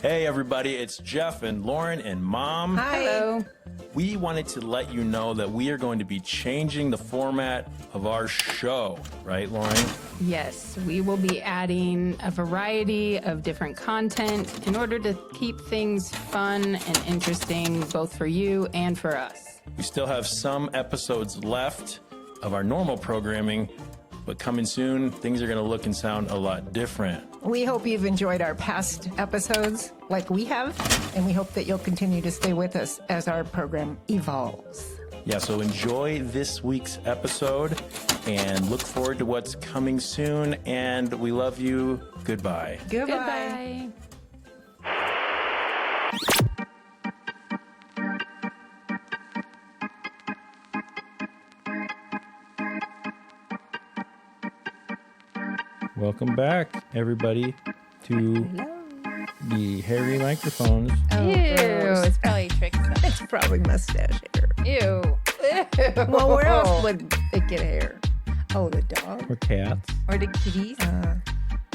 Hey everybody, it's Jeff and Lauren and Mom. Hi. Hello. We wanted to let you know that we are going to be changing the format of our show, right, Lauren? Yes, we will be adding a variety of different content in order to keep things fun and interesting both for you and for us. We still have some episodes left of our normal programming, but coming soon, things are going to look and sound a lot different. We hope you've enjoyed our past episodes like we have, and we hope that you'll continue to stay with us as our program evolves. Yeah, so enjoy this week's episode and look forward to what's coming soon. And we love you. Goodbye. Goodbye. Goodbye. Welcome back, everybody, to the hairy microphones. Ew, it's probably tricks. It's probably mustache hair. Ew. Well, where else would it get hair? Oh, the dog. Or cats. Or the kitties?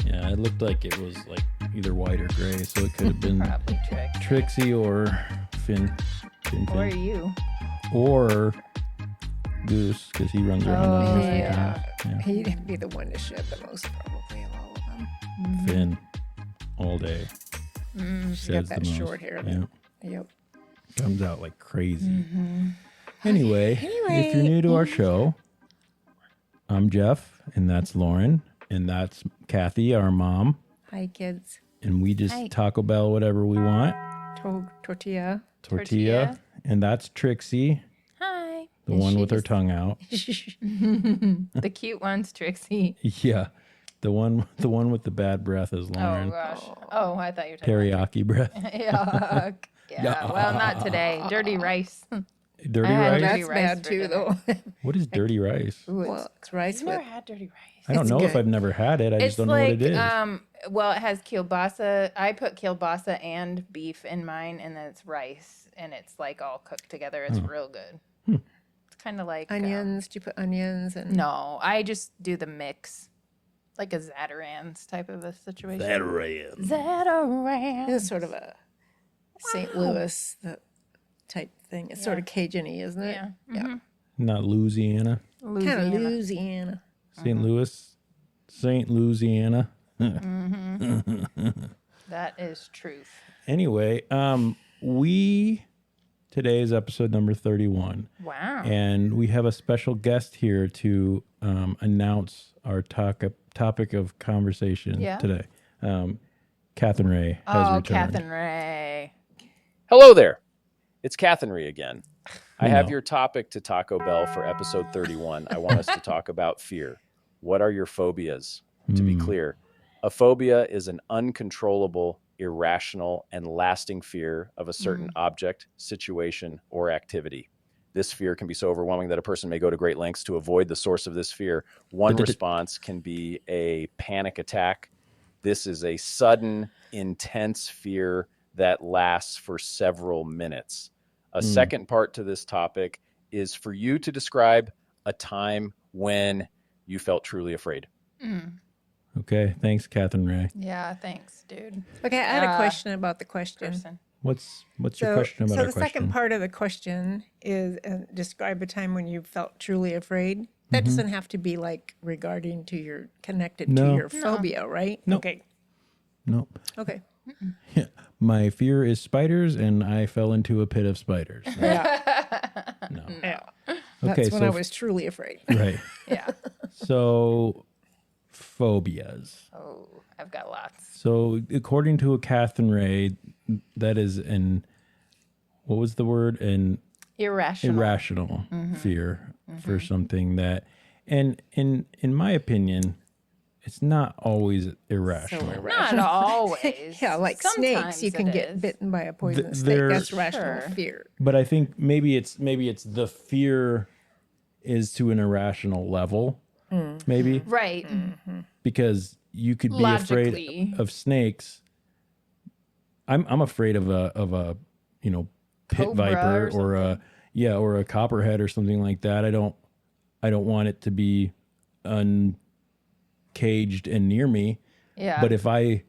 Yeah, it looked like it was like either white or gray, so it could have been Probably trick. Trixie or Finn. Or you. Or Goose, because he runs around on his yeah. yeah. He'd be the one to shed the most, probably, of all of them. Finn, all day. She's got Sheds that the most. short hair. Yeah. Yep. Comes out like crazy. Anyway, if you're new to our show, I'm Jeff, and that's Lauren, and that's Kathy, our mom, Hi, kids. and we just Hi. Taco Bell whatever we want. Tortilla. Tortilla. And that's Trixie, Hi. the one with her tongue out. The cute one's Trixie. Yeah. The one with the bad breath is Oh, Lauren. gosh. Oh, I thought you were talking Teriyaki breath. Yuck. Yeah. Well, not today. Dirty rice. Dirty I had rice? dirty That's rice bad for too, dinner. though. What is dirty rice? Well, it's rice I've never with. had dirty rice. I don't It's know if good. I've never had it. I just It's don't know like, what it is. well, it has kielbasa. I put kielbasa and beef in mine, and then it's rice, and it's like all cooked together. It's real good. It's kind of like Onions. Do you put onions and? no, I just do the mix, like a Zatarain's type of a situation. Zatarain. It's sort of a St. Louis type thing. It's sort of Cajun-y, isn't it? Yeah. Yeah. Not Louisiana. Kind of Louisiana. Louisiana. St. Louis. St. Louisiana. That is truth. Anyway, today is episode number 31. Wow. And we have a special guest here to announce our topic of conversation Yeah. today. Catherine Ray has returned. Catherine Ray. Hello there. It's Catherine Ree again. I have No. your topic to Taco Bell for episode 31. I want us to talk about fear. What are your phobias? To be clear, a phobia is an uncontrollable, irrational, and lasting fear of a certain object, situation, or activity. This fear can be so overwhelming that a person may go to great lengths to avoid the source of this fear. One response can be a panic attack. This is a sudden, intense fear that lasts for several minutes. A second part to this topic is for you to describe a time when you felt truly afraid. Okay, thanks, Catherine Ray. Yeah, thanks, dude. Okay, I had a question about the question. Person. What's your question about so our the question? second part of the question is describe a time when you felt truly afraid. That doesn't have to be like regarding to your connected No. to your phobia, right? No. Okay. Nope. Okay. My fear is spiders, and I fell into a pit of spiders. Yeah. No. Yeah. Okay, That's when so I was truly afraid. right. Yeah. So phobias. Oh, I've got lots. So according to a Catherine Ray, that is what was the word? An Irrational. irrational fear for something that, and in my opinion, it's not always irrational. Not always. Yeah, like Sometimes snakes, you can it get is. bitten by a poisonous snake. they're- That's rational Sure. fear. But I think maybe it's the fear is to an irrational level, maybe Right. because you could be afraid Logically. of snakes. I'm afraid of a pit Cobra viper or or a copperhead or something like that. I don't want it to be uncaged and near me. Yeah. But if I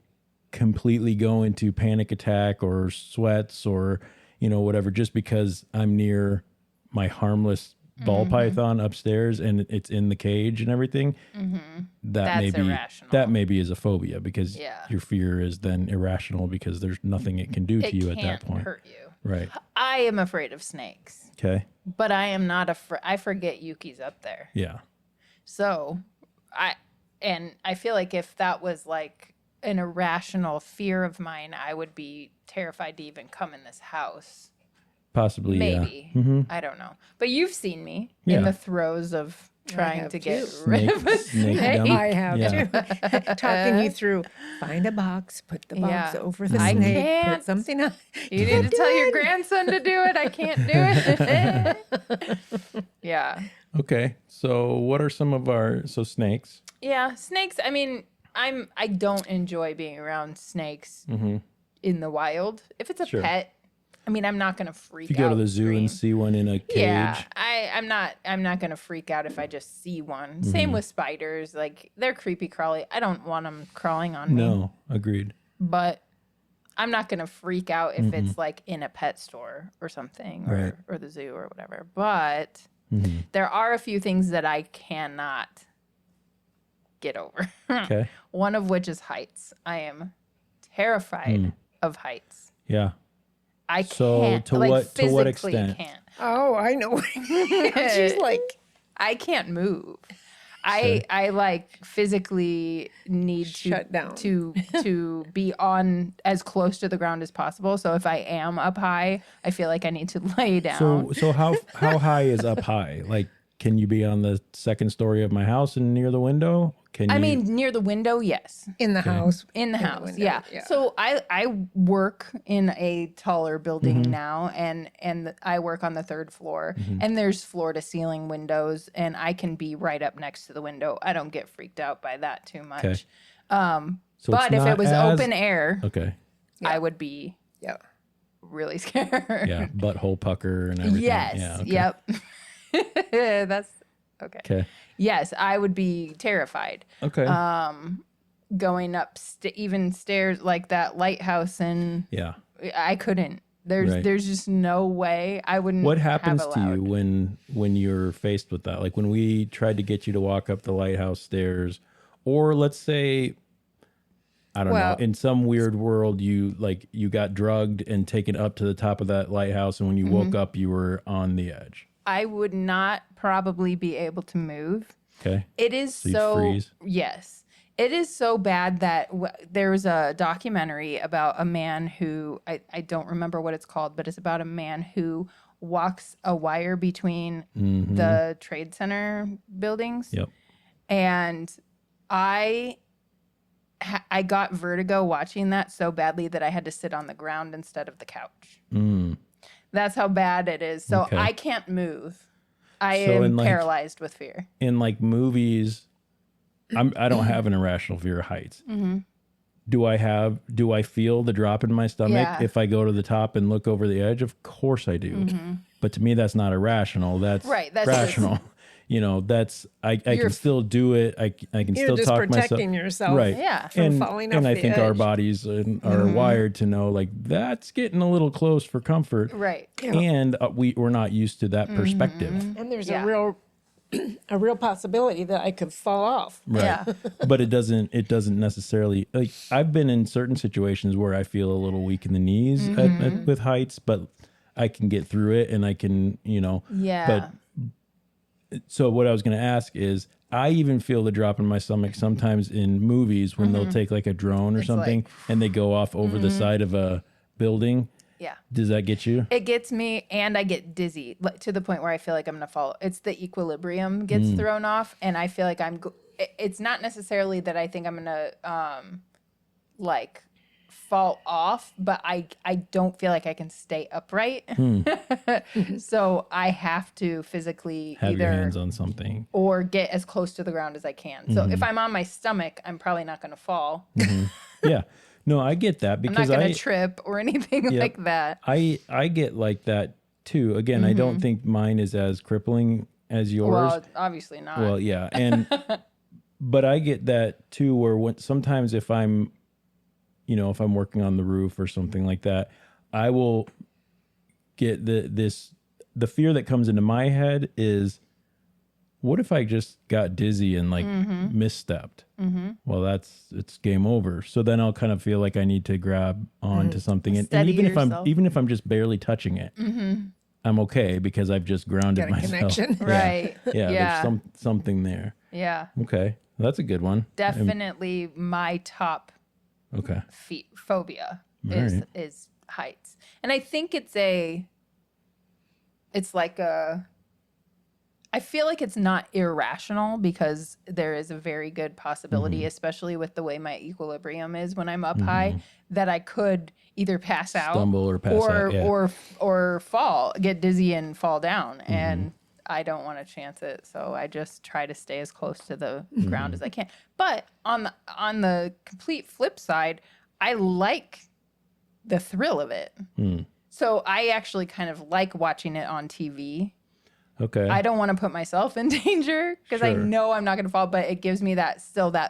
completely go into panic attack or sweats or, whatever, just because I'm near my harmless ball python upstairs and it's in the cage and everything. That's irrational. That maybe is a phobia, because Yeah. your fear is then irrational because there's nothing it can do to you at that can't point. hurt you. Right. I am afraid of snakes, Okay. but I am not afraid. I forget Yuki's up there. Yeah. So I feel like if that was like an irrational fear of mine, I would be terrified to even come in this house. Possibly. Maybe. Yeah. I don't know. But you've seen me Yeah. in the throes of trying have to get too. rid of a Snake snake. dump. I have Yeah. too. Talking you through, find a box, put the box Yeah. over the I snake, can't. put something on. You need to tell your grandson to do it. I can't do it. Yeah. Okay. So what are some of snakes? Yeah, snakes. I mean, I don't enjoy being around snakes in the wild. If it's a Sure. pet, I mean, I'm not gonna freak If out. you go to the zoo scream. and see one in a cage. Yeah, I'm not gonna freak out if I just see one. Same with spiders. Like, they're creepy crawly. I don't want them crawling on me. No, agreed. But I'm not gonna freak out if it's like in a pet store or something, Right. or the zoo or whatever. But there are a few things that I cannot get over. Okay. One of which is heights. I am terrified of heights. Yeah. I So, can't. to like, what physically extent? Can't. Oh, I know. She's like, I can't move. I like physically need to Shut down. to be on as close to the ground as possible. So if I am up high, I feel like I need to lay down. So how high is up high? Like, can you be on the second story of my house and near the window? Can you? I mean, near the window, yes. in the house. In the house, window, yeah. yeah. So I work in a taller building now, and I work on the third floor, and there's floor to ceiling windows, and I can be right up next to the window. I don't get freaked out by that too much. Okay. So But it's if it not was as- open air, Okay. I would be Yeah. really scared. Yeah. Butthole pucker and everything. Yes. Yeah, okay. Yep. That's okay. Okay. Yes, I would be terrified. Okay. Going up even stairs like that lighthouse, and yeah. I couldn't. There's just no way I wouldn't. What have happens to you allowed. when you're faced with that? Like when we tried to get you to walk up the lighthouse stairs, or let's say, I don't know, in some weird world, you got drugged and taken up to the top of that lighthouse, and when you woke up, you were on the edge. I would not probably be able to move. Okay. It is you'd freeze? Yes. It is so bad that there was a documentary about a man who, I don't remember what it's called, but it's about a man who walks a wire between the Trade Center buildings. Yep. And I got vertigo watching that so badly that I had to sit on the ground instead of the couch. That's how bad it is. So Okay. I can't move. I So am in, like- paralyzed with fear. In like movies, I don't have an irrational fear of heights. Do I feel the drop in my stomach Yeah. if I go to the top and look over the edge? Of course I do. But to me, that's not irrational. That's Right, that's rational. That's I can still do it. I can You're still just talk protecting myself. yourself. Right. Yeah. From falling and off I the think our edge. bodies are wired to know like that's getting a little close for comfort. Right. And we're not used to that perspective. And there's Yeah. a real possibility that I could fall off. Right. Yeah. But it doesn't necessarily, like, I've been in certain situations where I feel a little weak in the knees with heights, but I can get through it and I can, Yeah. but so what I was going to ask is I even feel the drop in my stomach sometimes in movies when they'll take like a drone or something and they go off over the side of a building. Yeah. Does that get you? It gets me, and I get dizzy to the point where I feel like I'm going to fall. It's the equilibrium gets thrown off, and I feel like it's not necessarily that I think I'm going to, like, fall off, but I don't feel like I can stay upright. So I have to physically Have your either hands on something. or get as close to the ground as I can. So if I'm on my stomach, I'm probably not going to fall. Yeah. No, I get that I'm because not going to trip or anything like that. I get like that too. Again, I don't think mine is as crippling as yours. Well, obviously not. Well, yeah, and but I get that too. Where sometimes if I'm if I'm working on the roof or something like that, I will get the fear that comes into my head is, what if I just got dizzy and like misstepped? Well, it's game over. So then I'll kind of feel like I need to grab onto something, and Steady even yourself. if I'm just barely touching it, I'm okay because I've just grounded Got a myself. connection. Right. Yeah, Yeah. there's something there. Yeah. Okay, well, that's a good one. Definitely my top Okay, phobia All is right. is heights. And I think it's like I feel like it's not irrational because there is a very good possibility, especially with the way my equilibrium is when I'm up high, that I could either pass out, Stumble or pass out, yeah. or fall, get dizzy and fall down. And I don't want to chance it, so I just try to stay as close to the ground as I can. But on the complete flip side, I like the thrill of it. So I actually kind of like watching it on TV. Okay. I don't want to put myself in danger because I Sure. know I'm not going to fall, but it gives me that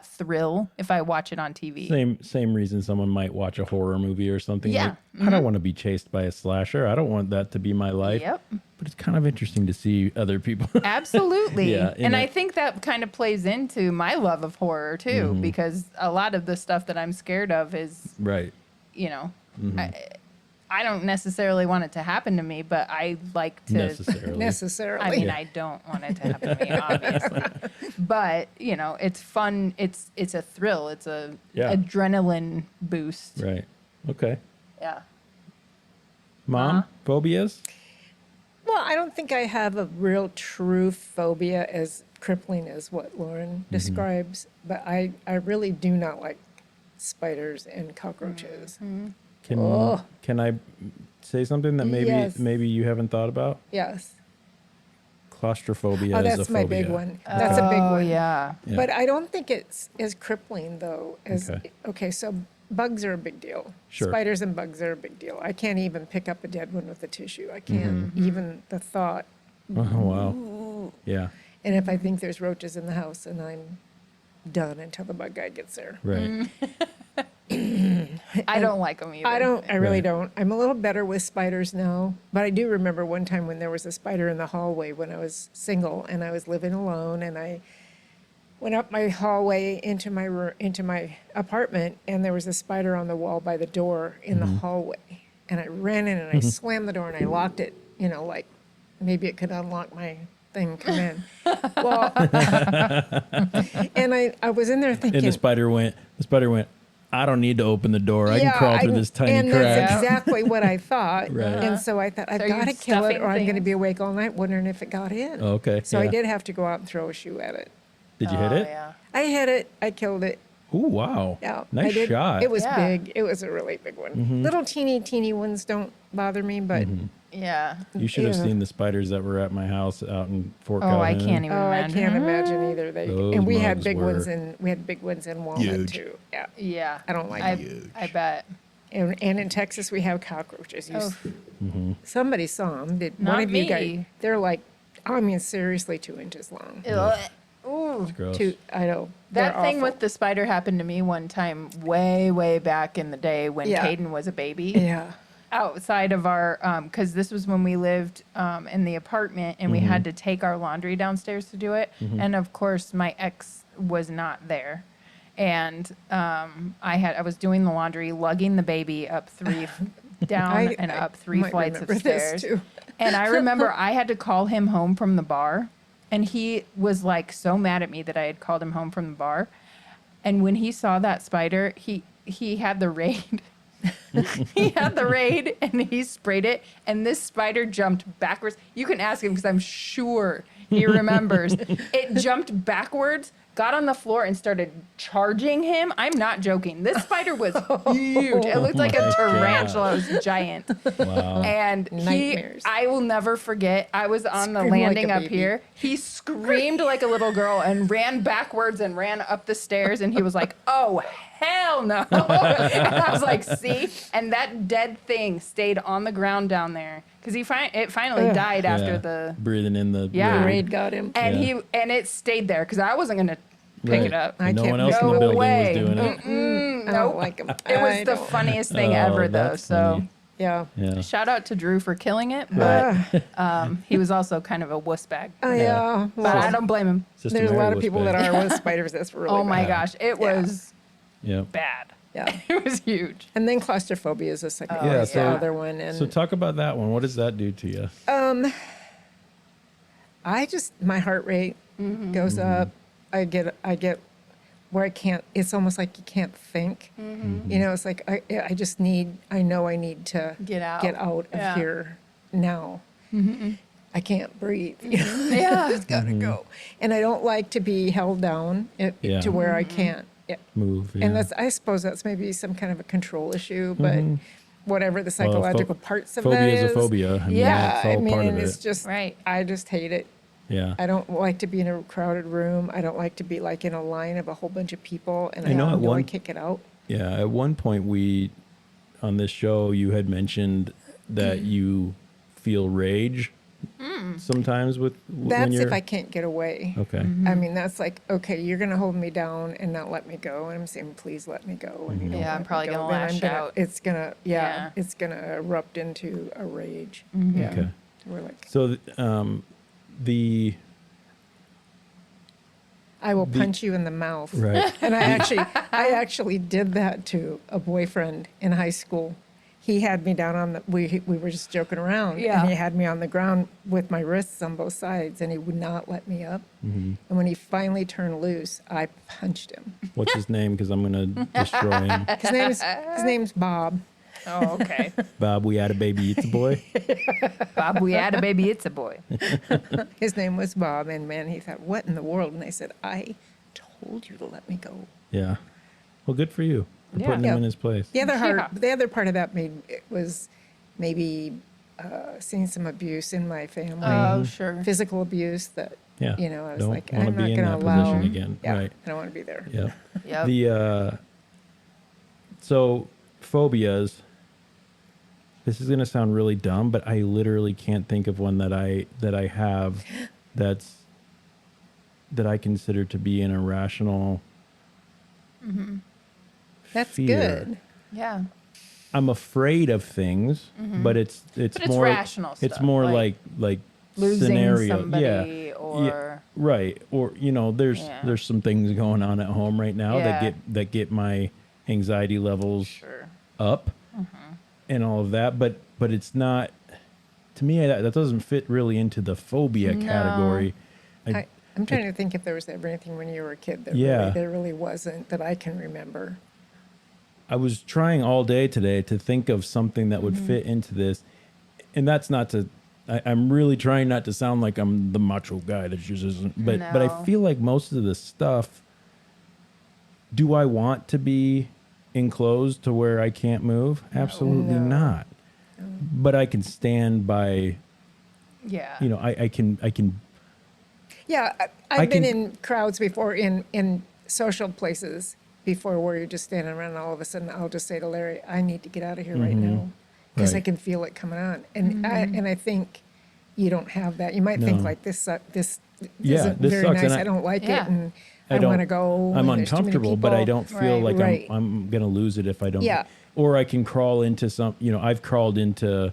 thrill if I watch it on TV. Same reason someone might watch a horror movie or something. Yeah. Like, I don't want to be chased by a slasher. I don't want that to be my life. Yep. But it's kind of interesting to see other people. Absolutely. Yeah, and I think that kind of plays into my love of horror too, because a lot of the stuff that I'm scared of is, Right. I don't necessarily want it to happen to me, but I like to. Necessarily. I mean, I don't want it to happen to me, obviously. But, it's fun. It's a thrill. It's a Yeah. adrenaline boost. Right. Okay. Yeah. Mom, phobias? Well, I don't think I have a real true phobia as crippling as what Lauren describes, but I really do not like spiders and cockroaches. Can I say something that Yes. maybe you haven't thought about? Yes. Claustrophobia Oh, is a that's my phobia. big one. That's a big one. Yeah. Yeah. But I don't think it's as crippling though as Okay. so bugs are a big deal. Sure. Spiders and bugs are a big deal. I can't even pick up a dead one with a tissue. I can't even the thought. Oh, wow. Yeah. And if I think there's roaches in the house, and I'm done until the bug guy gets there. Right. I don't like them either. I really Right. don't. I'm a little better with spiders now, but I do remember one time when there was a spider in the hallway when I was single and I was living alone, and I went up my hallway into my apartment, and there was a spider on the wall by the door in the hallway, and I ran in and I slammed the door and I locked it, like maybe it could unlock my thing, come in. Well, and I was in there thinking, And the spider went, I don't need to open the door. I can crawl through this tiny and crack. that's exactly what I thought. Right. And so I thought, I've So got to you're kill it stuffing or I'm going to things. be awake all night wondering if it got in. Oh, okay. So I Yeah. did have to go out and throw a shoe at it. Did you hit it? Yeah. I hit it. I killed it. Ooh, wow. Yeah. Nice I did. shot. It was Yeah. big. It was a really big one. Little teeny ones don't bother me, but Yeah. You should have Yeah. seen the spiders that were at my house out in Fort Oh, I Calhoun. can't even I imagine. can't imagine either. Those And we had mugs big ones were in Walnut huge. too. Yeah. Yeah. I don't like them. I bet. And in Texas we have cockroaches. Oh. Somebody saw them. Did one Not of you guys? me. They're like, I mean, seriously, 2 inches long. Ugh. Ooh. It's gross. I know. That They're thing awful. with the spider happened to me one time way back in the day when Yeah. Caden was a baby. Yeah. Outside of our, because this was when we lived in the apartment and we had to take our laundry downstairs to do it. And of course, my ex was not there. And I was doing the laundry, lugging the baby up down and up three might flights of remember this, stairs. too. And I remember I had to call him home from the bar. And he was like so mad at me that I had called him home from the bar. And when he saw that spider, he had the raid. He had the raid and he sprayed it. And this spider jumped backwards. You can ask him because I'm sure he remembers. It jumped backwards, got on the floor and started charging him. I'm not joking. This spider was huge. It looked like a my tarantula. It was giant. Wow. And Nightmares. I will never forget. I was on the Scream like a landing up baby. here. He screamed like a little girl and ran backwards and ran up the stairs. And he was like, "Oh, hell no!" And I was like, "See?" And that dead thing stayed on the ground down there because it finally died after Yeah. the. breathing in the Yeah. raid. Raid got him. And Yeah. it stayed there because I wasn't gonna pick Right. it up. I No can't one else in the No building way. was doing it. No, don't like them. It was the funniest thing ever, though. that's So funny. Yeah. Yeah. shout out to Drew for killing it, but he was also kind of a wuss bag. Yeah. But I Well, don't blame him. Sister there's a Mary lot of was people big. that are with spiders. That's really Oh my bad. gosh, it was Yeah. bad. Yeah. It was huge. And then claustrophobia is the second Oh, one, Yeah, the so- other one. And So talk about that one. What does that do to you? my heart rate goes up. I get where I can't, it's almost like you can't think. You know, it's like I just need, I know I need to Get out. of Yeah. here now. I can't breathe. You know, Yeah. it's got to go. And I don't like to be held down Yeah. to where I can't. Move. And yeah. I suppose that's maybe some kind of a control issue, but whatever the Well, psychological parts of phobia that is a phobia. I mean, Yeah, that's all I mean, part of and it. it's just, Right. I just hate it. Yeah. I don't like to be in a crowded room. I don't like to be like in a line of a whole bunch of people, and I know at know I one- kick it out. Yeah, at one point on this show, you had mentioned that you feel rage sometimes when That's you're. if I can't get away. Okay. I mean, that's like, okay, you're going to hold me down and not let me go. And I'm saying, please let me go. And you don't Yeah, I'm let me probably go, gonna then lash out. It's going to, Yeah. it's going to erupt into a rage. Mm-hmm. Yeah. Okay. We're like, So the I will punch you in the mouth. right. And I actually did that to a boyfriend in high school. He had me down on we were just joking around, Yeah. and he had me on the ground with my wrists on both sides, and he would not let me up. And when he finally turned loose, I punched him. What's his name? Because I'm gonna destroy him. His name's Bob. Oh, okay. Bob, we had a baby. It's a boy. Bob, we had a baby. It's a boy. His name was Bob, and man, he thought, "What in the world?" And I said, "I told you to let me go." Yeah. Well, good for you for Yeah. putting him Yeah. in his place. The other Yeah. part of that was maybe seeing some abuse in my family. Oh, sure. Physical abuse that Yeah. I was Don't like, wanna I'm not be in going to that allow position again. Yeah, Right. I don't want to be there. Yeah. Yep. The so phobias. This is gonna sound really dumb, but I literally can't think of one that I have that I consider to be an irrational. That's fear. good. Yeah. I'm afraid of things, but it's But it's more rational It's stuff, more like like Losing scenario. somebody Yeah. or Right. Or there's Yeah. there's some things going on at home right now Yeah. that get my anxiety levels sure. up and all of that, but it's not, to me, that doesn't fit really into the phobia No. category. I'm trying to think if there was ever anything when you were a kid that Yeah. there really wasn't that I can remember. I was trying all day today to think of something that would fit into this, and that's not to. I'm really trying not to sound like I'm the macho guy that just isn't. But I No. feel like most of the stuff. Do I want to be enclosed to where I can't move? Absolutely No. not. But I can stand by. Yeah. I can. Yeah, I I've been can- in crowds before, in social places before, where you're just standing around, and all of a sudden I'll just say to Larry, "I need to get out of here right now," because I Right. can feel it coming on. And I think you don't have that. You might think No. like this Yeah, isn't this very sucks, nice. and I don't like Yeah. it, and I I don't- want to go. I'm and there's too many uncomfortable, but I people. don't feel Right. like Right. I'm gonna lose it if I don't. Yeah. Or I can crawl into some. I've crawled into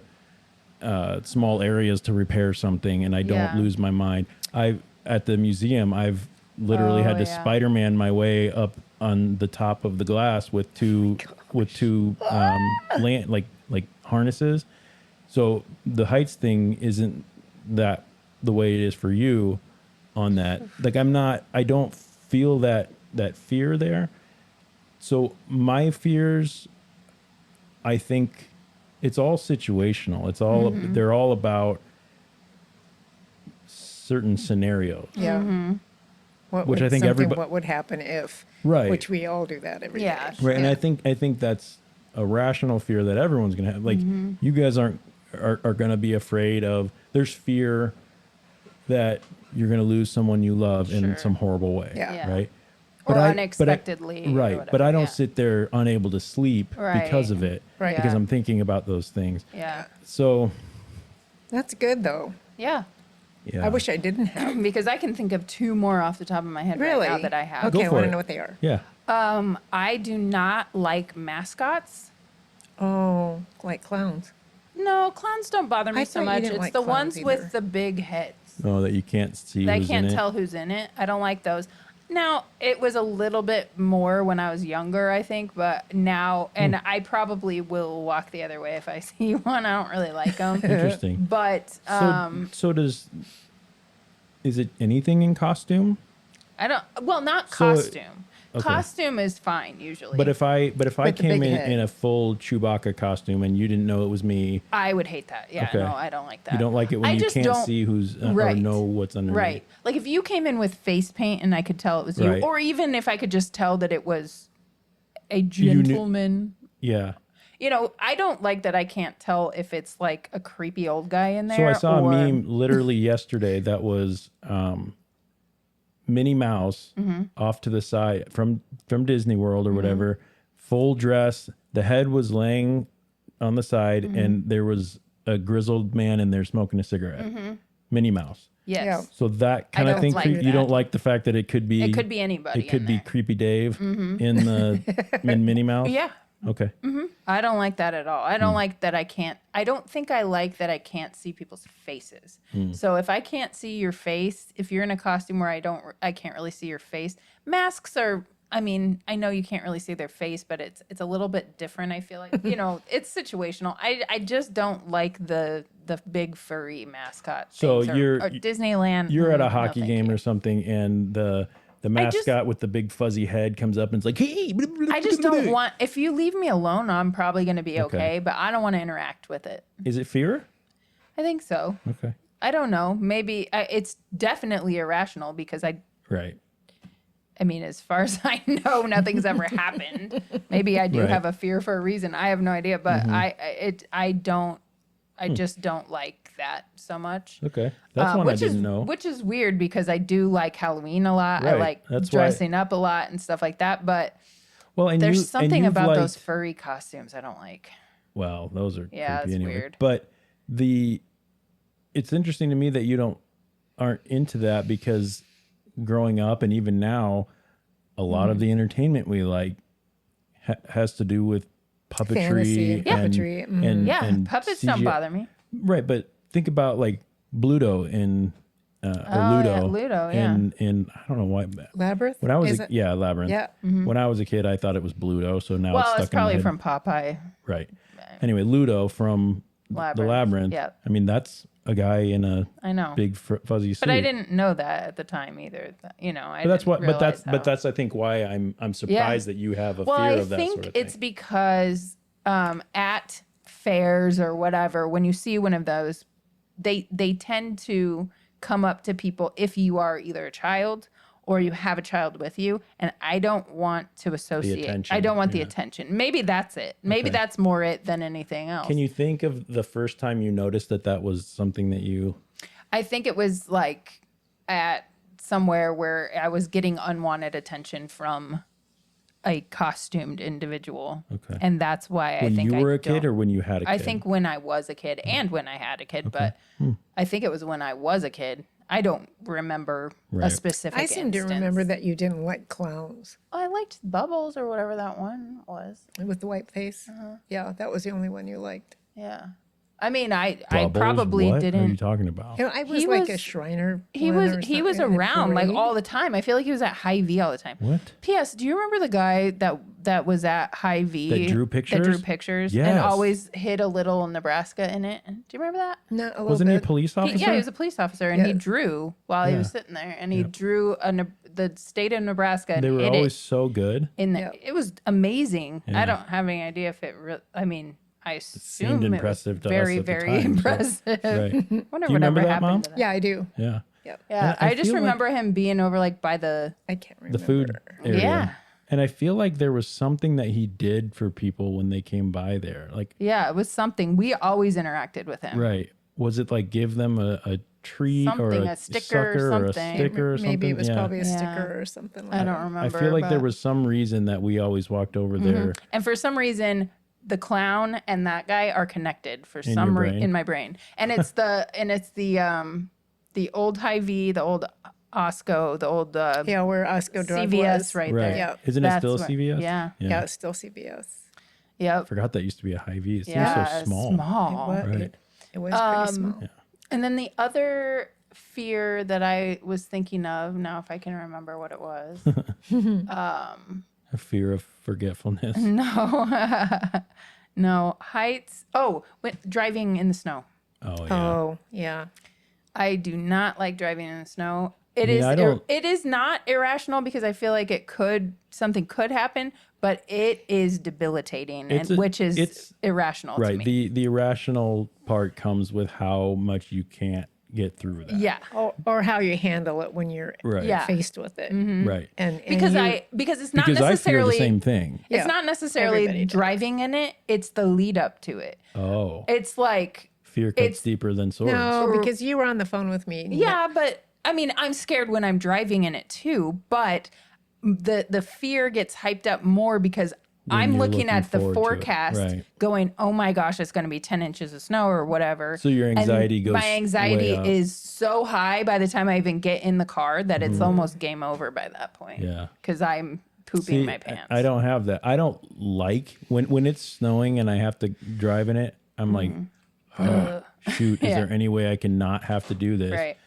small areas to repair something, and I don't Yeah. lose my mind. At the museum, I've literally had to yeah. Spider-Man my way up on the top of the glass with two like harnesses. So the heights thing isn't that the way it is for you on that. Like I don't feel that fear there. So my fears, I think it's all situational. It's all they're all about certain scenarios. Yeah. Which I think everybody- What would happen if? Right. Which we all do that every day. Yeah. Right. And Yeah. I think that's a rational fear that everyone's gonna have. Like you guys are gonna be afraid of, there's fear that you're gonna lose someone you love in Sure. some horrible way. Yeah. Yeah. Right. Or But unexpectedly. or right. But whatever, I don't yeah. sit there unable to sleep because Right. of it. Right. Because Yeah. I'm thinking about those things. Yeah. So That's good though. Yeah. yeah. I wish I didn't have. Because I can think of two more off the top of my head Really? right now that I have. Okay, Go I for want to it. know what they are. Yeah. I do not like mascots. Oh, like clowns. No, clowns don't bother me I so thought you much. didn't It's like the clowns ones either. with the big heads. Oh, that you can't see I who's in can't it. tell who's in it. I don't like those. Now, it was a little bit more when I was younger, I think, but now, and I probably will walk the other way if I see one. I don't really like them. Interesting. But So is it anything in costume? I don't, well, not So- costume. okay. Costume is fine usually. But if I With the came big in head. in a full Chewbacca costume and you didn't know it was me, I would hate that. Yeah, Okay. no, I don't like that. you don't like it when I you just can't don't- see who's or Right. know what's underneath. Right. Like if you came in with face paint and I could tell it was you, Right. or even if I could just tell that it was a knew- gentleman. Yeah. You know, I don't like that I can't tell if it's like a creepy old guy in there. So I saw or, a meme literally yesterday that was Minnie Mouse Mm-hmm. off to the side from Disney World or whatever, full dress. The head was laying on the side, Mm-hmm. and there was a grizzled man in there smoking a cigarette. Minnie Mouse. Yes. Yeah. So that kind of don't thing, like you that. don't like the fact that it could be It could be anybody. it could in be there. Creepy Dave in the in Minnie Mouse. Yeah. Okay. I don't like that at all. I Hmm. don't like that I can't. I don't think I like that I can't see people's faces. Hmm. So if I can't see your face, if you're in a costume where I can't really see your face. Masks are. I mean, I know you can't really see their face, but it's a little bit different. I feel like it's situational. I just don't like the big furry mascot. So things or Disneyland. You're at a no, hockey thank game you. or something, and the mascot with the big fuzzy head comes up and it's like, hey. I just don't want. If you leave me alone, I'm probably going to be Okay. okay, but I don't want to interact with it. Is it fear? I think so. Okay. I don't know. Maybe it's definitely irrational because Right. I mean, as far as I know, nothing's ever happened. Maybe I do Right. Mm-hmm. have a fear for a reason. I have no idea, but I just don't like that so much. Okay. That's one I which didn't is, know. Which is weird because I do like Halloween a lot. I Right. like That's why- dressing up a lot and stuff like that. But Well, and there's you, something and about you've those liked- furry costumes I don't like. Well, those are Yeah, creepy it's anyway. weird. But it's interesting to me that you aren't into that because growing up and even now, a lot Mm-hmm. of the entertainment we like has to do with puppetry, Fantasy and puppetry, and Yeah, and puppets CGI. don't bother me. Right, but think about like Bluto in or Ludo. yeah, Ludo, yeah. In I don't know why. Labyrinth? When I was Is a, it? yeah, Labyrinth. Yeah. When I was a kid, I thought it was Bluto, so now it's Well, stuck it's in my probably head. from Popeye. Right. Anyway, Ludo from the Labyrinth. Labyrinth. Yeah. I mean, that's a guy in a I know. big fuzzy suit. But I didn't know that at the time either. I But that's didn't what. But realize how- that's I think why I'm surprised that you have a well, fear I of that think sort of it's thing. because at fairs or whatever, when you see one of those, they tend to come up to people if you are either a child or you have a child with you, and I don't want to associate. attention, I don't want the yeah. attention. Maybe that's it. Maybe Okay. that's more it than anything else. Can you think of the first time you noticed that was something that you? I think it was like at somewhere where I was getting unwanted attention from a costumed individual. Okay. And that's why When I think you were a kid don't- or when you had a kid? I think when I was a kid and when I had a kid, but I think it was when I was a kid. I don't remember a Right. specific I seem to instance. remember that you didn't like clowns I liked Bubbles or whatever that one was. with the white face. Uh-huh. Yeah, that was the only one you liked. Yeah. I mean, I Bubbles? probably What are you didn't. talking about? You know, I was He like a was- Shriner. He one was or he was something in a around like parade. all the time. I feel like he was at High V all the time. What? P.S. Do you remember the guy that was at High V That drew That drew pictures? pictures and Yes. always hid a little Nebraska in it. Do you remember that? Not a little Wasn't he a bit. police officer? Yeah, he was a police officer, and he Yeah. drew while he was Yeah. sitting there, and he drew the state of Nebraska and They were hid always it so good. in the. Yeah. It was amazing. Yeah. I don't have any idea if it. I mean, I assume seemed it was impressive to us very at the very time, so- impressive. Right. Wonder Do you whatever remember that, happened Mom? to that. Yeah, I do. Yeah. Yep. Yeah, I I just feel like- remember him being over like by the. I can't remember. The food area. Yeah. And I feel like there was something that he did for people when they came by there. Like, Yeah, it was something. We always interacted with him. right. Was it like give them a treat or Something, a a sticker, sucker or a something. sticker or something? Maybe it was Yeah. probably a Yeah. sticker or something like I that. don't I remember. feel like there but- was some reason that we always walked over there. And for some reason, the clown and that guy are connected for In some your reason brain? in my brain. And it's the old High V, the old Osco, the old Yeah, where Osco Drug CVS was. right Right. there. Yeah. Isn't it That's still a where- CVS? Yeah. Yeah, it's still CBS. Yep. Forgot that used to be a Hy-Vee. It seems Yeah. so small. Small. Right. It was pretty small. Yeah. And then the other fear that I was thinking of, now if I can remember what it was. A fear of forgetfulness. No, heights. Oh, driving in the snow. Oh yeah. Oh, yeah. I do not like driving in the snow. It is not irrational because I feel like something could happen, but it is debilitating, which is irrational to Right. me. The irrational part comes with how much you can't get through that. Yeah. Or how you handle it when you're Right. Yeah. faced with it. Right. And Because you- because it's not Because I fear necessarily the same thing. It's Yeah, not necessarily everybody does. driving in it, it's the lead up to it. Oh. It's like Fear cuts it's- deeper than swords. No, because you were on the phone with me. yeah, but I mean, I'm scared when I'm driving in it too, but the fear gets hyped up more because I'm you're looking at the looking forward to it. forecast Right. going, oh my gosh, it's going to be 10 inches of snow or whatever. So your And anxiety goes my anxiety way up. is so high by the time I even get in the car that it's almost game over by that point. Mm-hmm. Yeah. Because I'm pooping See, my pants. I don't have that. I don't like when it's snowing and I have to drive in it. I'm like, oh, shoot, is Yeah. there any way I can not have to do this? Right.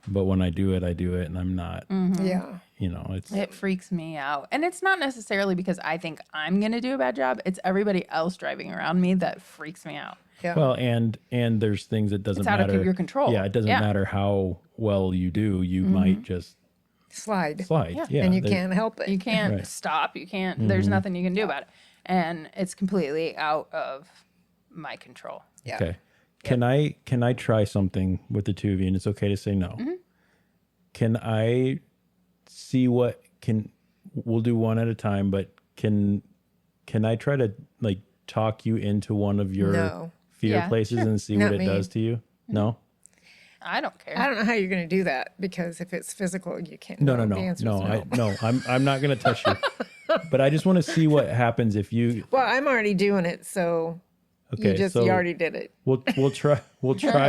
But when I do it, and I'm not. Yeah. You know, it's It freaks me out. And it's not necessarily because I think I'm going to do a bad job. It's everybody else driving around me that freaks me out. Yeah. well, and there's things that doesn't It's out matter. of your control. Yeah, it doesn't Yeah. matter how well you do. You might just Slide. slide. Yeah, And you there- can't help it. You can't Right. stop. You can't, there's nothing you can do about it. And it's completely out of my control. Yeah. Okay. Can I try something with the two of you? And it's okay to say no. Can I see we'll do one at a time, but can I try to like talk you into one of your No. fear Yeah, places and see Not what it me. does to you? No? I don't care. I don't know how you're going to do that because if it's physical, you can't. No. The answer is No, I'm not going to touch you. But I just want to see what happens if you Well, I'm already doing it, so okay, you so already did it. we'll try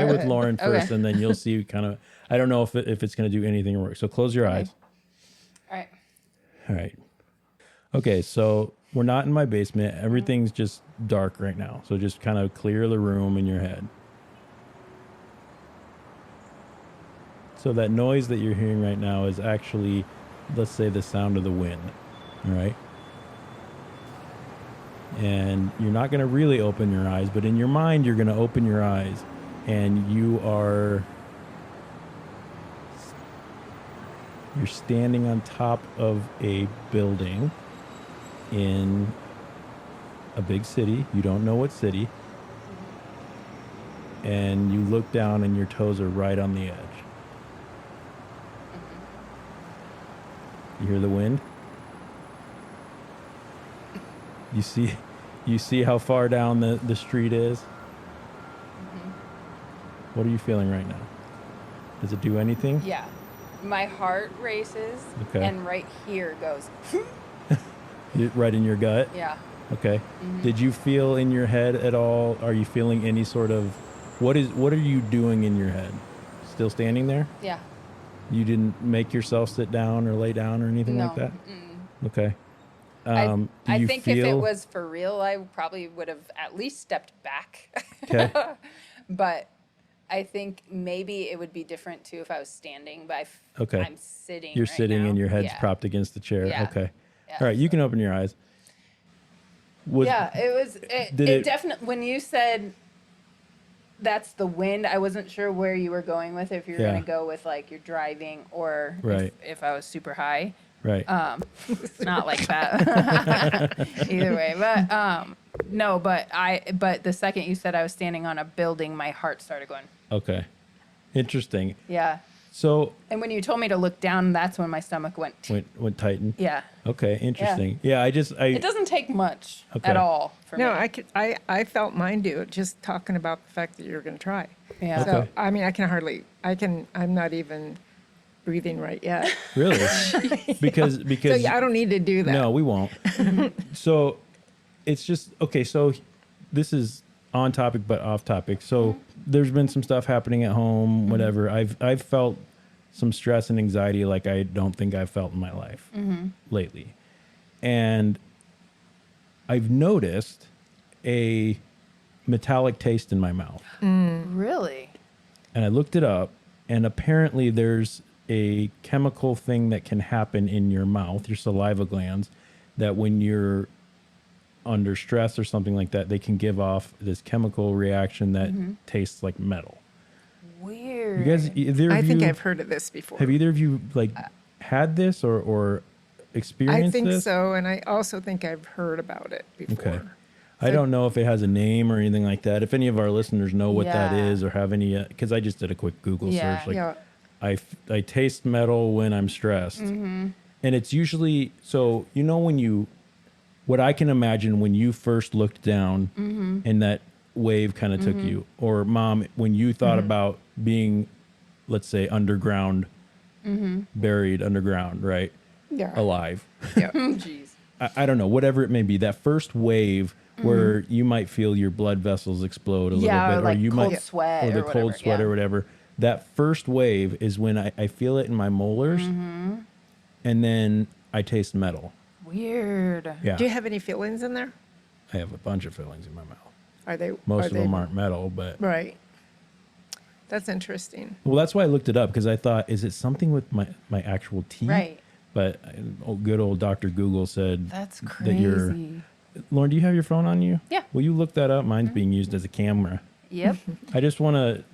with Lauren first Okay. and then you'll see kind of I don't know if it's going to do anything or work. So close your eyes. All right. All right. Okay, so we're not in my basement. Everything's just dark right now. So just kind of clear the room in your head. So that noise that you're hearing right now is actually, let's say, the sound of the wind. All right. And you're not going to really open your eyes, but in your mind, you're going to open your eyes and you're standing on top of a building in a big city. You don't know what city. And you look down and your toes are right on the edge. You hear the wind? You see how far down the street is? What are you feeling right now? Does it do anything? Yeah. My heart races Okay. and right here goes, Right in your gut? yeah. Okay. Did you feel in your head at all? Are you feeling any sort of what are you doing in your head? Still standing there? Yeah. You didn't make yourself sit down or lay down or anything like No. that? Okay. I Do you think if it feel- was for real, I probably would have at least stepped back. Okay. But I think maybe it would be different too if I was standing, but Okay. I'm sitting. You're right sitting now. and your head's Yeah. propped against the chair. Yeah. Okay. Yeah, All right, you so- can open your eyes. Yeah, it was. Did It it- definitely. When you said that's the wind, I wasn't sure where you were going with it, if you were Yeah. going to go with like you're driving or Right. if I was super high. Right. Not like that. Either way, but no, but the second you said I was standing on a building, my heart started going. Okay. Interesting. Yeah. So And when you told me to look down, that's when my stomach went. went tighten. Yeah. Okay, interesting. Yeah, It doesn't take much Okay. at all for No, me. I felt mine do just talking about the fact that you're going to try. Yeah. So Okay. I mean, I'm not even breathing right yet. really because So yeah, I don't need to do that. no, we won't. So it's just okay. So this is on topic but off topic. So there's been some stuff happening at home. Whatever. I've felt some stress and anxiety like I don't think I've felt in my life lately. And I've noticed a metallic taste in my mouth. Really? And I looked it up, and apparently there's a chemical thing that can happen in your mouth, your saliva glands, that when you're under stress or something like that, they can give off this chemical reaction that tastes like metal. Weird. You guys, I think I've heard of this before. have either of you like had this or experienced I think this? so, and I also think I've heard about it before. Okay. I don't know if it has a name or anything like that. If any of our listeners know what that Yeah. is or have any, because I just did a quick Google Yeah. search. Like, Yeah. I taste metal when I'm stressed, and it's usually so. You know when you, what I can imagine when you first looked down, and that wave kind of took you, or Mom, when you thought about being, let's say, underground, buried underground, right? Yeah. Alive. Yeah. Jeez. I don't know, whatever it may be, that first wave where you might feel your blood vessels explode a Yeah, little or bit, like you cold might, sweat or the or cold whatever, sweat yeah. or whatever. That first wave is when I feel it in my molars, and then I taste metal. Weird. Yeah, Do you have any fillings in there? I have a bunch of fillings in my mouth. Are they? Most are of they, them aren't metal, but Right. That's interesting. well, that's why I looked it up because I thought, is it something with my actual teeth? Right. But good old Dr. Google said That's that you're. crazy. Lauren, do you have your phone on you? Yeah. Will you look that up? Mine's being used as a camera. Yep. I just want to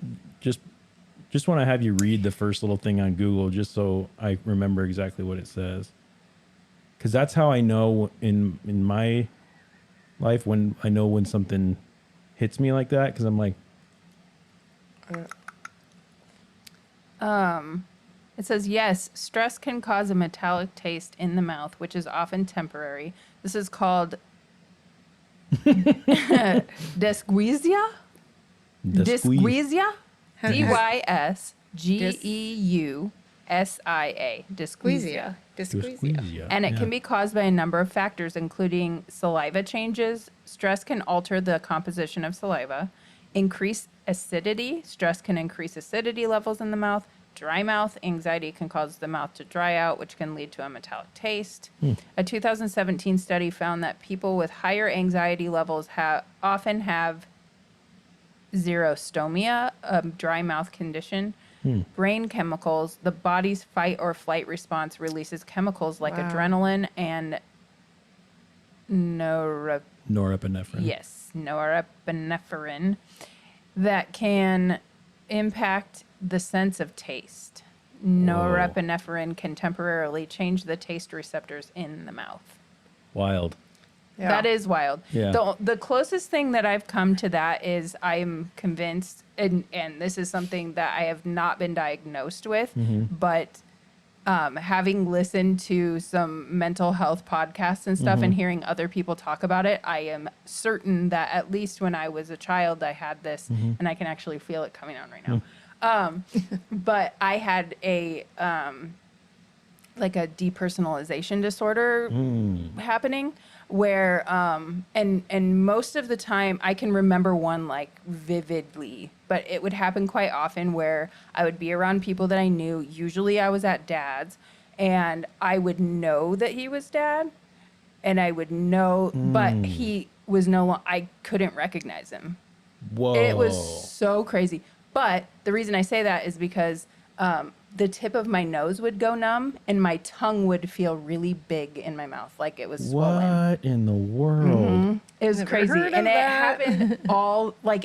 just want to have you read the first little thing on Google just so I remember exactly what it says. Cuz that's how I know in my life when I know when something hits me like that cuz I'm like It says, yes, stress can cause a metallic taste in the mouth, which is often temporary. This is called dysgeusia? Dysgeusia? Dysgeusia. Dysgeusia. Dysgeusia. And it can be caused by a number of factors, including saliva changes. Stress can alter the composition of saliva. Increase acidity. Stress can increase acidity levels in the mouth. Dry mouth. Anxiety can cause the mouth to dry out, which can lead to a metallic taste. A 2017 study found that people with higher anxiety levels often have xerostomia, a dry mouth condition. Brain chemicals. The body's fight or flight response releases chemicals like Wow. adrenaline and norepinephrine that can impact the sense of taste. Norepinephrine can temporarily change the taste receptors in the mouth. wild. Yeah. That is wild. Yeah. The closest thing that I've come to that is I'm convinced, and this is something that I have not been diagnosed with, but having listened to some mental health podcasts and stuff and hearing other people talk about it, I am certain that at least when I was a child, I had this, and I can actually feel it coming out right now. But I had a like a depersonalization disorder happening where and most of the time I can remember one like vividly, but it would happen quite often where I would be around people that I knew. Usually I was at Dad's and I would know that he was Dad and I would know but he was I couldn't recognize him. Whoa. It was so crazy. But the reason I say that is because the tip of my nose would go numb and my tongue would feel really big in my mouth, like it was swollen. What in the world? It was Never crazy. heard of And it that. happened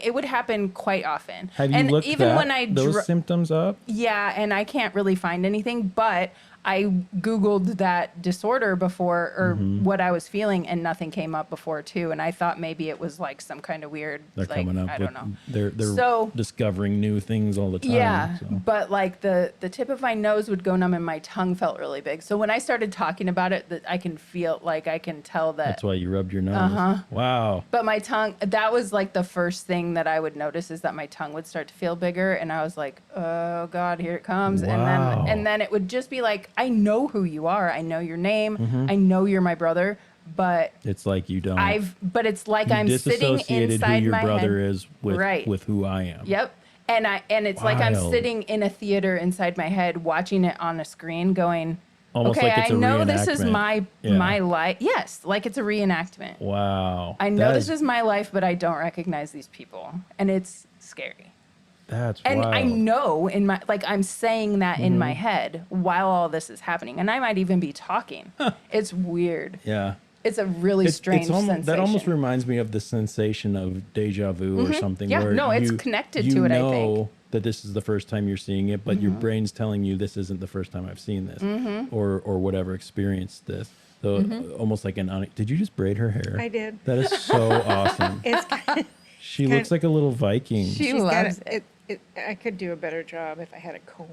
it would happen quite often. Have you and looked even that, when I those symptoms up? yeah, and I can't really find anything, but I Googled that disorder before or what I was feeling and nothing came up before too. And I thought maybe it was like some kind of weird, They're like, coming up I with, don't know. they're So- discovering new things all the time. Yeah, so. but like the tip of my nose would go numb and my tongue felt really big. So when I started talking about it, that I can feel like I can tell that. That's why you rubbed your nose. Wow. But my tongue, that was like the first thing that I would notice is that my tongue would start to feel bigger, and I was like, oh God, here it comes. Wow. And then it would just be like, I know who you are. I know your name. I know you're my brother. But It's like you don't. but it's like you I'm sitting disassociated inside who your my brother head. is with Right. with who I am. Yep. And it's like I'm Wild. sitting in a theater inside my head, watching it on a screen, going, Almost okay, like it's I a know this is reenactment. my life. Yes, like it's a reenactment. Wow. I know this is my life, but I don't recognize these people, and it's scary. That's And wild. I know in my, like, I'm saying that in my head while all this is happening, and I might even be talking. It's weird. Yeah. It's a really strange sensation. That almost reminds me of the sensation of deja vu or something. Yeah, where no, it's you, connected you to it, I know think. that this is the first time you're seeing it, but your brain's telling you this isn't the first time I've seen this, or whatever, experienced this. So almost like did you just braid her hair? I did. That is so awesome. It's She looks like a little Viking. She she's loves got I could do a better job if I had a comb.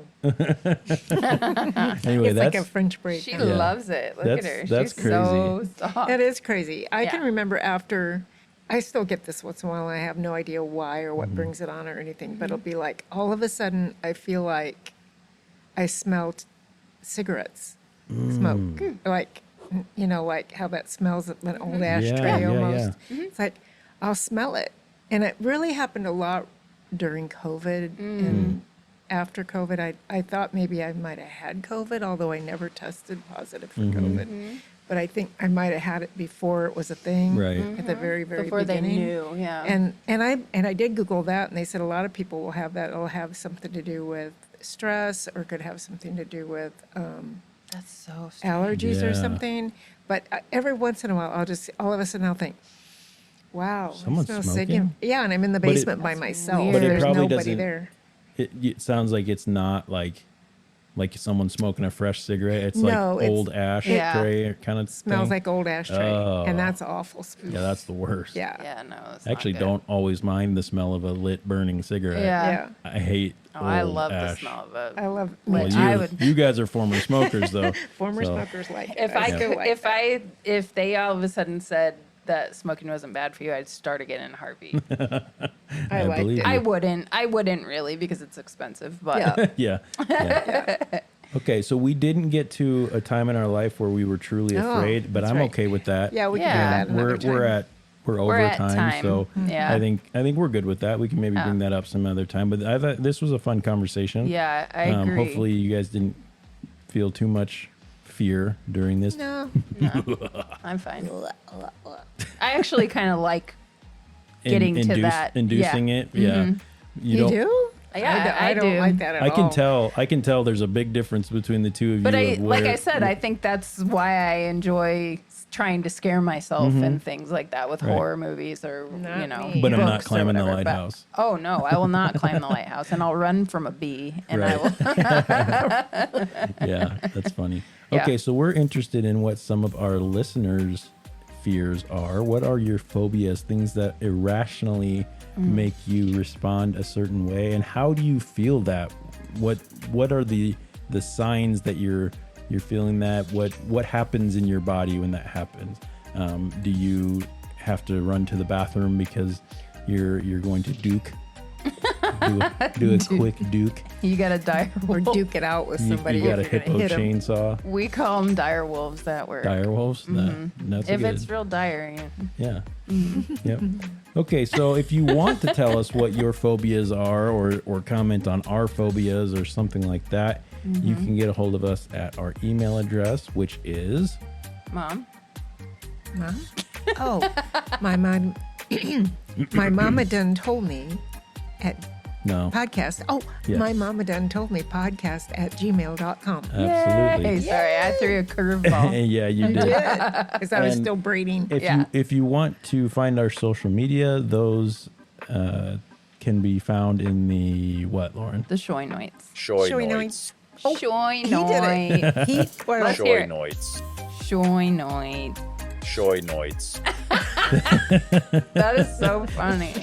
Anyway, It's that's like a French braid. She kind of. loves it. Look at her. That's She's so soft. That is crazy. I can Yeah. remember after, I still get this once in a while. I have no idea why or Mm-hmm. what brings it on or anything, but it'll be like all of a sudden I feel like I smelled cigarettes smoke. Like, like how that smells of an old ashtray yeah, almost. yeah. It's like I'll smell it. And it really happened a lot during COVID and after COVID. I thought maybe I might have had COVID, although I never tested positive for COVID. But I think I might have had it before it was a thing, Right. at the very, very Before they beginning. knew, yeah. And I did Google that, and they said a lot of people will have that. It'll have something to do with stress, or could have something to do with That's so strange. allergies or Yeah. something. But every once in a while, all of a sudden I'll think, wow, I Someone's smell smoking? cigarette. Yeah, and I'm in the But it- basement by That's myself. weird. But it There's probably nobody doesn't- there. It sounds like it's not like someone smoking a fresh cigarette. It's No, like it's- old ash Yeah. tray kind of Smells thing. like old ashtray, Oh. and that's awful. Yeah, that's the worst. Yeah. Yeah, no. It's I actually not good. don't always mind the smell of a lit burning cigarette. Yeah. Yeah. I hate Oh, I old love the ash. smell of it. I love Well, Like, you, I would- you guys are former smokers though. former so- smokers like it. If I still could, like that. if they all of a sudden said that smoking wasn't bad for you, I'd start again in a heartbeat. I liked believe it. you. I wouldn't really because it's expensive, but Yeah. Yeah. Okay, so we didn't get to a time in our life where we were truly Oh, afraid, but that's I'm right. okay with that. Yeah, we can Yeah. do that another time. We're over We're at time, time. so Yeah. I think we're good with that. We can maybe bring that up some other time. But I thought this was a fun conversation. yeah, I agree. Hopefully, you guys didn't feel too much fear during this. No. I'm fine. I actually kind of like getting to that. inducing Yeah. it. Yeah, You do? Yeah, I don't do. like that at all. I can tell. There's a big difference between the two of you. But of like where- I said, I think that's why I enjoy trying to scare myself and things like that with Mm-hmm. Right. horror movies or Not know. me. But I'm not books or climbing the whatever. But- lighthouse. oh no, I will not climb the lighthouse, and I'll run from a bee, and I Right. will. Yeah, that's funny. Yeah. Okay, so we're interested in what some of our listeners' fears are. What are your phobias? Things that irrationally make you respond a certain way, and how do you feel that? What are the signs that you're feeling that? What happens in your body when that happens? Do you have to run to the bathroom because you're going to duke? do a quick duke. You got to dire Or wolf. duke it out with You, somebody. you got a if you're gonna hippo hit 'em. chainsaw. We call them dire wolves that work. Dire wolves. That's If good. it's real dire, Yeah. Yep. Okay, so if you want to tell us what your phobias are or comment on our phobias or something like that, you can get a hold of us at our email address, which is Mom. Mom? Oh, my mom. My mama done told me at no. podcast. Oh, Yes. my mama done told me podcast at gmail.com. Absolutely. Yay. Sorry, I threw a curveball. Yeah, you did. Because I was And still braiding. If you want to find our social media, those can be found in the what, Lauren? The Shoinoids. Shoinoids. Shoinoid. He did it. He, well, Let's hear it. Shoinoids. Shoinoid. Shoinoids. That is so funny.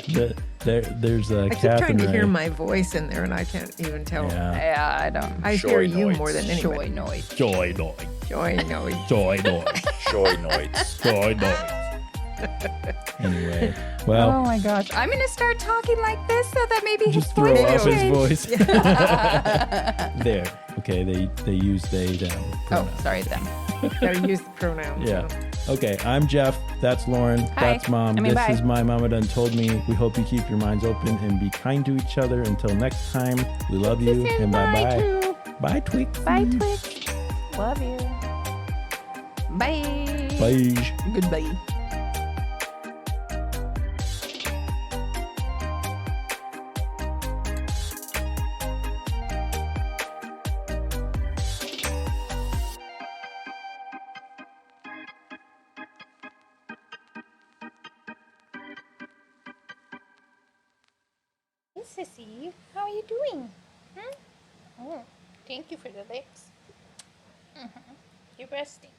There's a I keep Catherine trying to hear Ray. my voice in there, and I can't even tell. Yeah. Yeah, I don't. I hear you Shoinoids. more than anybody. Shoinoid. Joy noise. Joy, no. Joy noise. Shoinoids. Joy noise. Anyway, Oh well, my gosh. I'm going to start talking like this so that maybe his just throw voice off will his change. voice. There. Okay, they use they them. Oh, sorry, them. Gotta use the pronouns. Yeah. so. Okay, I'm Jeff. That's Lauren. Hi. That's Mom. I mean, This bye. is My Mama Done Told Me. We hope you keep your minds open and be kind to each other. Until next time, we love you Kisses, and bye, bye-bye. too. Bye, Twix. Bye, Twix. Love you. Bye. Bye. Goodbye. Hey, Sissy, how are you doing? Oh, thank you for the licks. Your breast stinks.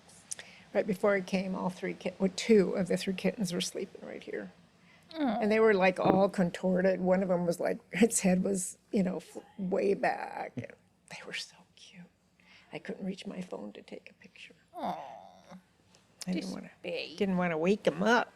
Right before I came, two of the three kittens were sleeping right here. And they were like all contorted. One of them was like, its head was, way back. And they were so cute. I couldn't reach my phone to take a picture. Oh, I didn't want babe. to wake them up.